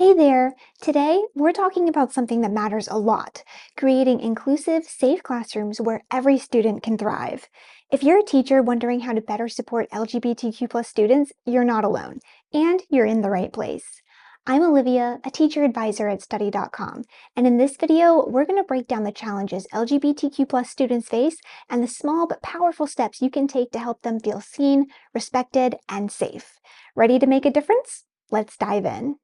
Hey there! Today, we're talking about something that matters a lot, creating inclusive, safe classrooms where every student can thrive. If you're a teacher wondering how to better support LGBTQ+ students, you're not alone, and you're in the right place. I'm Olivia, a teacher advisor at study.com, and in this video, we're going to break down the challenges LGBTQ+ students face and the small but powerful steps you can take to help them feel seen, respected, and safe. Ready to make a difference? Let's dive in.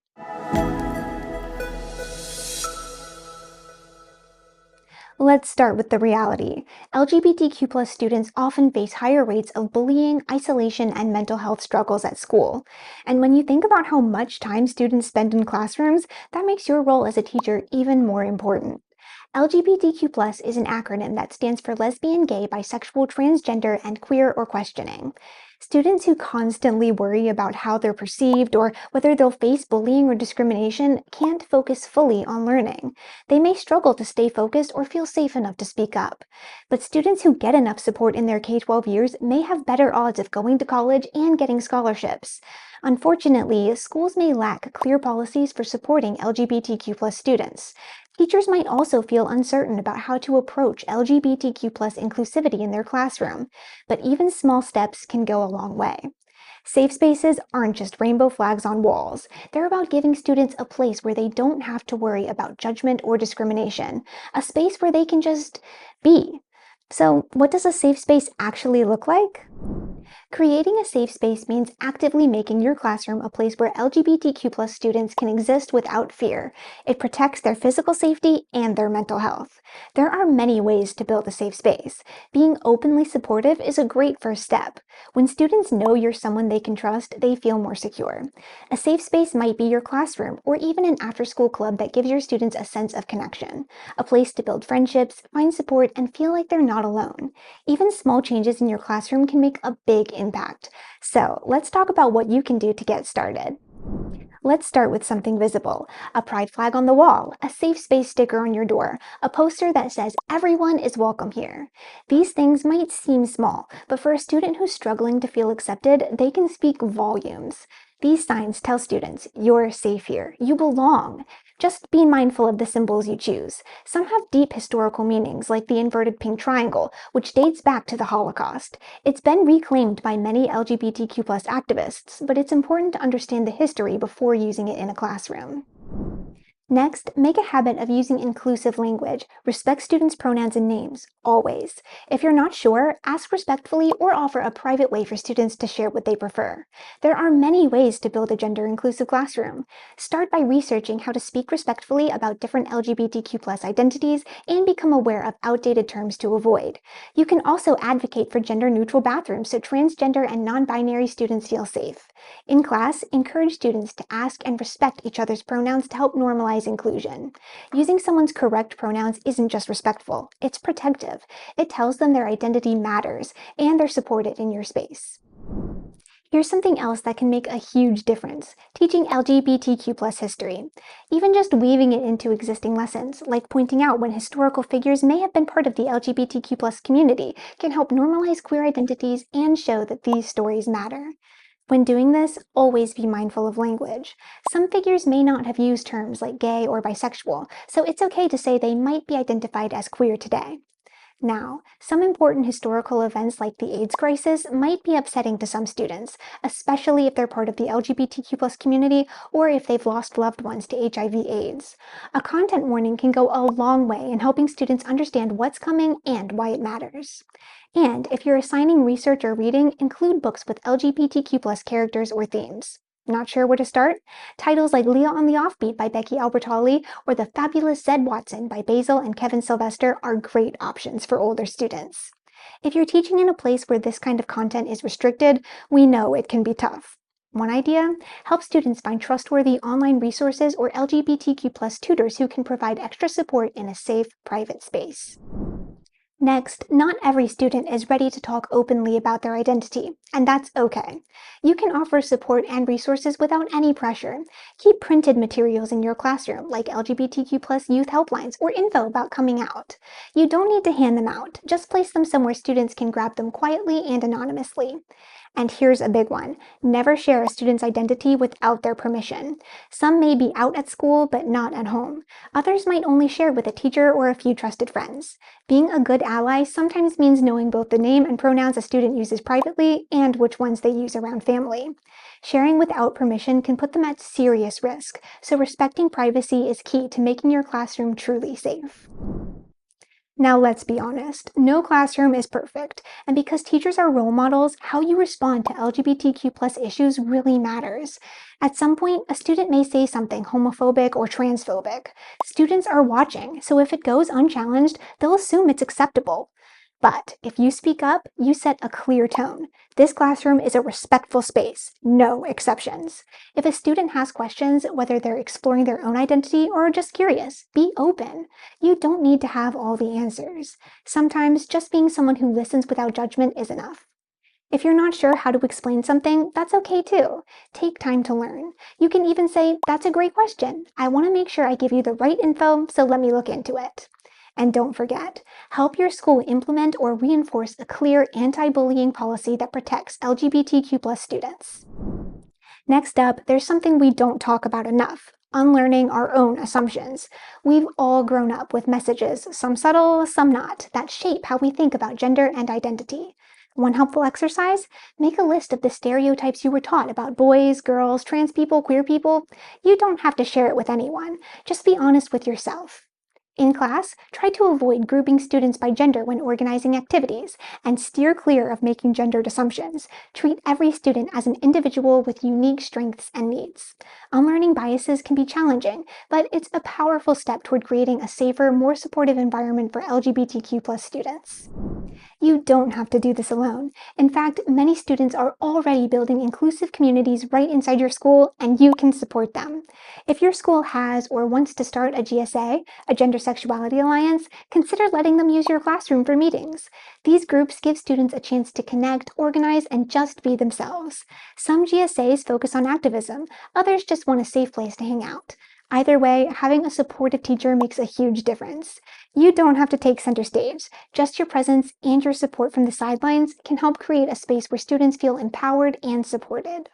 Let's start with the reality. LGBTQ+ students often face higher rates of bullying, isolation, and mental health struggles at school. And when you think about how much time students spend in classrooms, that makes your role as a teacher even more important. LGBTQ+ is an acronym that stands for lesbian, gay, bisexual, transgender, and queer or questioning. Students who constantly worry about how they're perceived or whether they'll face bullying or discrimination can't focus fully on learning. They may struggle to stay focused or feel safe enough to speak up. But students who get enough support in their K-12 years may have better odds of going to college and getting scholarships. Unfortunately, schools may lack clear policies for supporting LGBTQ+ students. Teachers might also feel uncertain about how to approach LGBTQ+ inclusivity in their classroom, but even small steps can go a long way. Safe spaces aren't just rainbow flags on walls. They're about giving students a place where they don't have to worry about judgment or discrimination, a space where they can just be. So, what does a safe space actually look like? Creating a safe space means actively making your classroom a place where LGBTQ+ students can exist without fear. It protects their physical safety and their mental health. There are many ways to build a safe space. Being openly supportive is a great first step. When students know you're someone they can trust, they feel more secure. A safe space might be your classroom or even an after-school club that gives your students a sense of connection, a place to build friendships, find support, and feel like they're not alone. Even small changes in your classroom can make a big impact. So let's talk about what you can do to get started. Let's start with something visible. A pride flag on the wall, a safe space sticker on your door, a poster that says everyone is welcome here. These things might seem small, but for a student who's struggling to feel accepted, they can speak volumes. These signs tell students, you're safe here, you belong. Just be mindful of the symbols you choose. Some have deep historical meanings, like the inverted pink triangle, which dates back to the Holocaust. It's been reclaimed by many LGBTQ+ activists, but it's important to understand the history before using it in a classroom. Next, make a habit of using inclusive language. Respect students' pronouns and names, always. If you're not sure, ask respectfully or offer a private way for students to share what they prefer. There are many ways to build a gender-inclusive classroom. Start by researching how to speak respectfully about different LGBTQ+ identities and become aware of outdated terms to avoid. You can also advocate for gender-neutral bathrooms so transgender and non-binary students feel safe. In class, encourage students to ask and respect each other's pronouns to help normalize inclusion. Using someone's correct pronouns isn't just respectful, it's protective. It tells them their identity matters and they're supported in your space. Here's something else that can make a huge difference: teaching LGBTQ+ history. Even just weaving it into existing lessons, like pointing out when historical figures may have been part of the LGBTQ+ community, can help normalize queer identities and show that these stories matter. When doing this, always be mindful of language. Some figures may not have used terms like gay or bisexual, so it's okay to say they might be identified as queer today. Now, some important historical events like the AIDS crisis might be upsetting to some students, especially if they're part of the LGBTQ+ community or if they've lost loved ones to HIV/AIDS. A content warning can go a long way in helping students understand what's coming and why it matters. And if you're assigning research or reading, include books with LGBTQ+ characters or themes. Not sure where to start? Titles like Leah on the Offbeat by Becky Albertalli or The Fabulous Zed Watson by Basil and Kevin Sylvester are great options for older students. If you're teaching in a place where this kind of content is restricted, we know it can be tough. One idea? Help students find trustworthy online resources or LGBTQ+ tutors who can provide extra support in a safe, private space. Next, not every student is ready to talk openly about their identity, and that's okay. You can offer support and resources without any pressure. Keep printed materials in your classroom, like LGBTQ youth helplines or info about coming out. You don't need to hand them out, just place them somewhere students can grab them quietly and anonymously. And here's a big one. Never share a student's identity without their permission. Some may be out at school, but not at home. Others might only share with a teacher or a few trusted friends. Being a good ally sometimes means knowing both the name and pronouns a student uses privately and which ones they use around family. Sharing without permission can put them at serious risk, so respecting privacy is key to making your classroom truly safe. Now let's be honest, no classroom is perfect, and because teachers are role models, how you respond to LGBTQ issues really matters. At some point, a student may say something homophobic or transphobic. Students are watching, so if it goes unchallenged, they'll assume it's acceptable. But if you speak up, you set a clear tone. This classroom is a respectful space, no exceptions. If a student has questions, whether they're exploring their own identity or just curious, be open. You don't need to have all the answers. Sometimes just being someone who listens without judgment is enough. If you're not sure how to explain something, that's okay too. Take time to learn. You can even say, "That's a great question. I want to make sure I give you the right info, so let me look into it." And don't forget, help your school implement or reinforce a clear anti-bullying policy that protects LGBTQ students. Next up, there's something we don't talk about enough: unlearning our own assumptions. We've all grown up with messages, some subtle, some not, that shape how we think about gender and identity. One helpful exercise: make a list of the stereotypes you were taught about boys, girls, trans people, queer people. You don't have to share it with anyone. Just be honest with yourself. In class, try to avoid grouping students by gender when organizing activities, and steer clear of making gendered assumptions. Treat every student as an individual with unique strengths and needs. Unlearning biases can be challenging, but it's a powerful step toward creating a safer, more supportive environment for LGBTQ students. You don't have to do this alone. In fact, many students are already building inclusive communities right inside your school, and you can support them. If your school has or wants to start a GSA, a Gender Sexuality Alliance, consider letting them use your classroom for meetings. These groups give students a chance to connect, organize, and just be themselves. Some GSAs focus on activism, others just want a safe place to hang out. Either way, having a supportive teacher makes a huge difference. You don't have to take center stage. Just your presence and your support from the sidelines can help create a space where students feel empowered and supported.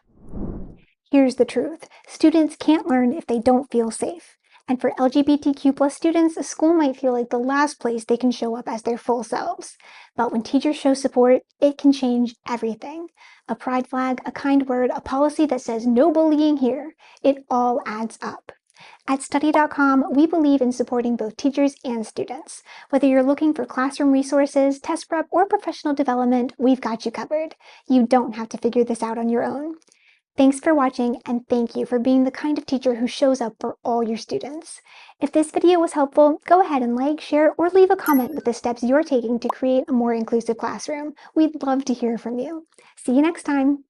Here's the truth: students can't learn if they don't feel safe. And for LGBTQ students, a school might feel like the last place they can show up as their full selves. But when teachers show support, it can change everything. A pride flag, a kind word, a policy that says no bullying here. It all adds up. At study.com, we believe in supporting both teachers and students. Whether you're looking for classroom resources, test prep, or professional development, we've got you covered. You don't have to figure this out on your own. Thanks for watching, and thank you for being the kind of teacher who shows up for all your students. If this video was helpful, go ahead and like, share, or leave a comment with the steps you're taking to create a more inclusive classroom. We'd love to hear from you. See you next time.